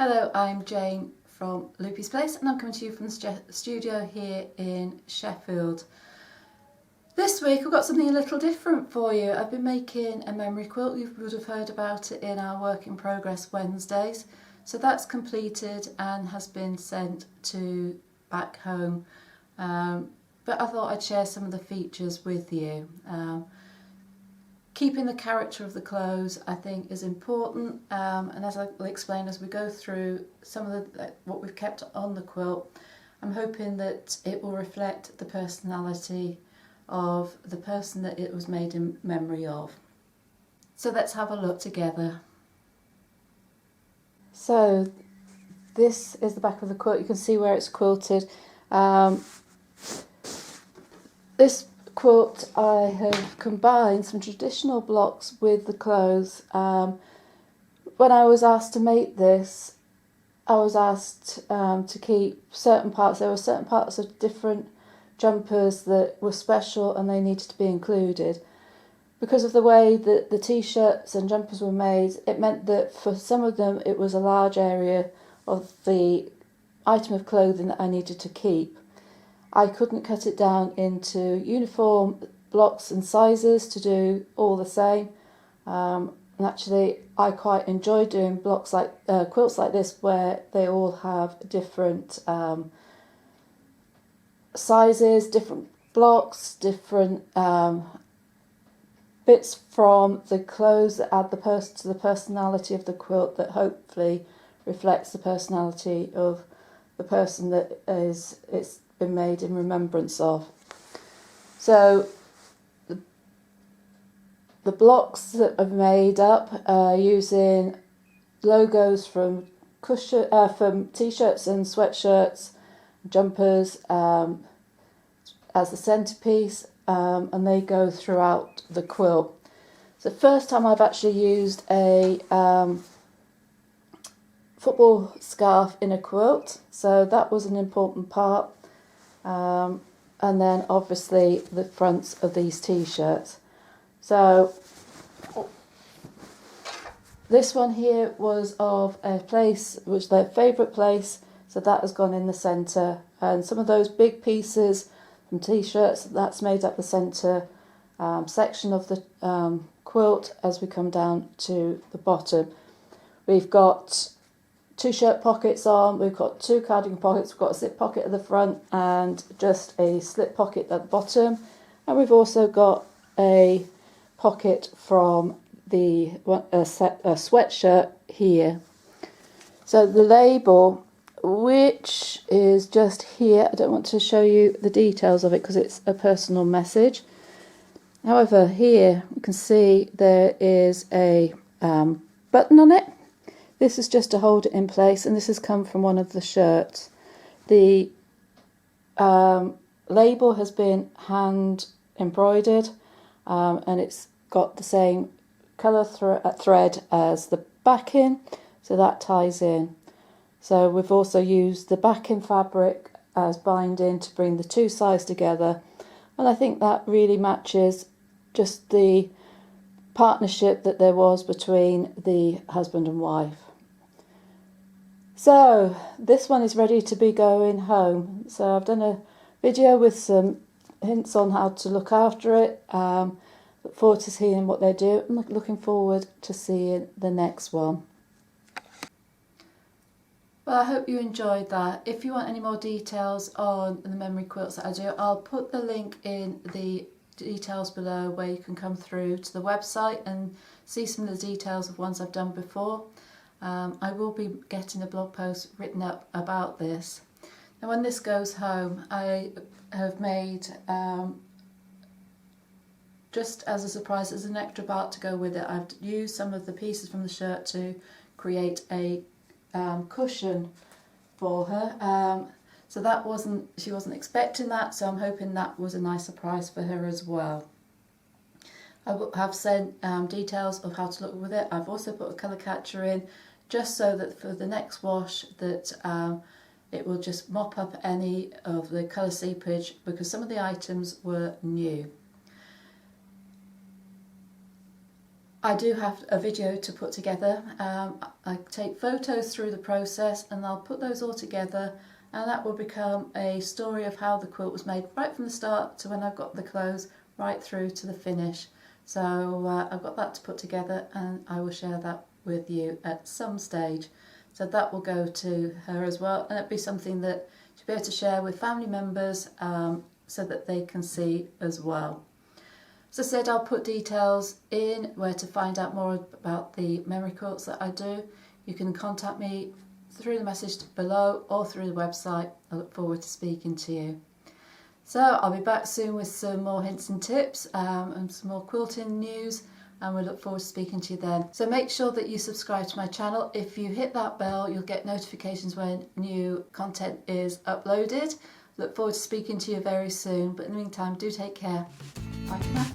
Hello, I'm Jane from Loopy's Place and I'm coming to you from the studio here in Sheffield. This week I've got something a little different for you. I've been making a memory quilt. You would have heard about it in our Work in Progress Wednesdays. So that's completed and has been sent to back home. But I thought I'd share some of the features with you. Keeping the character of the clothes I think is important, and as I'll explain as we go through some of what we've kept on the quilt, I'm hoping that it will reflect the personality of the person that it was made in memory of. So let's have a look together. So this is the back of the quilt. You can see where it's quilted. This quilt I have combined some traditional blocks with the clothes. When I was asked to make this, I was asked to keep certain parts. There were certain parts of different jumpers that were special and they needed to be included. Because of the way that the t-shirts and jumpers were made, it meant that for some of them it was a large area of the item of clothing that I needed to keep. I couldn't cut it down into uniform blocks and sizes to do all the same. And actually I quite enjoy doing blocks like quilts like this where they all have different sizes, different blocks, different bits from the clothes that add to the personality of the quilt, that hopefully reflects the personality of the person that it's been made in remembrance of. So the blocks that are made up using logos from t-shirts and sweatshirts, jumpers as the centerpiece, and they go throughout the quilt. It's the first time I've actually used a football scarf in a quilt, so that was an important part. And then obviously the fronts of these t-shirts. So this one here was of a place which their favourite place, so that has gone in the centre, and some of those big pieces from t-shirts, that's made up the centre section of the quilt as we come down to the bottom. We've got 2 shirt pockets on, we've got 2 cardigan pockets, we've got a slip pocket at the front and just a slip pocket at the bottom, and we've also got a pocket from the sweatshirt here. So the label, which is just here, I don't want to show you the details of it because it's a personal message. However, here you can see there is a button on it. This is just to hold it in place, and this has come from one of the shirts. The label has been hand embroidered, and it's got the same colour thread as the backing, so that ties in. So we've also used the backing fabric as binding to bring the 2 sides together, and I think that really matches just the partnership that there was between the husband and wife. So this one is ready to be going home. So I've done a video with some hints on how to look after it. Look forward to seeing what they do. I'm looking forward to seeing the next one. Well, I hope you enjoyed that. If you want any more details on the memory quilts that I do, I'll put the link in the details below where you can come through to the website and see some of the details of ones I've done before. I will be getting a blog post written up about this. Now when this goes home, I have made, just as a surprise, as an extra part to go with it, I've used some of the pieces from the shirt to create a cushion for her. So that she wasn't expecting that, so I'm hoping that was a nice surprise for her as well. I have sent details of how to look with it. I've also put a colour catcher in, just so that for the next wash that it will just mop up any of the colour seepage, because some of the items were new. I do have a video to put together. I take photos through the process and I'll put those all together, and that will become a story of how the quilt was made right from the start to when I've got the clothes right through to the finish. So I've got that to put together and I will share that with you at some stage. So that will go to her as well, and it'll be something that she'll be able to share with family members so that they can see as well. As I said, I'll put details in where to find out more about the memory quilts that I do. You can contact me through the message below or through the website. I look forward to speaking to you. So I'll be back soon with some more hints and tips and some more quilting news, and we look forward to speaking to you then. So make sure that you subscribe to my channel. If you hit that bell, you'll get notifications when new content is uploaded. Look forward to speaking to you very soon, but in the meantime, do take care. Bye for now.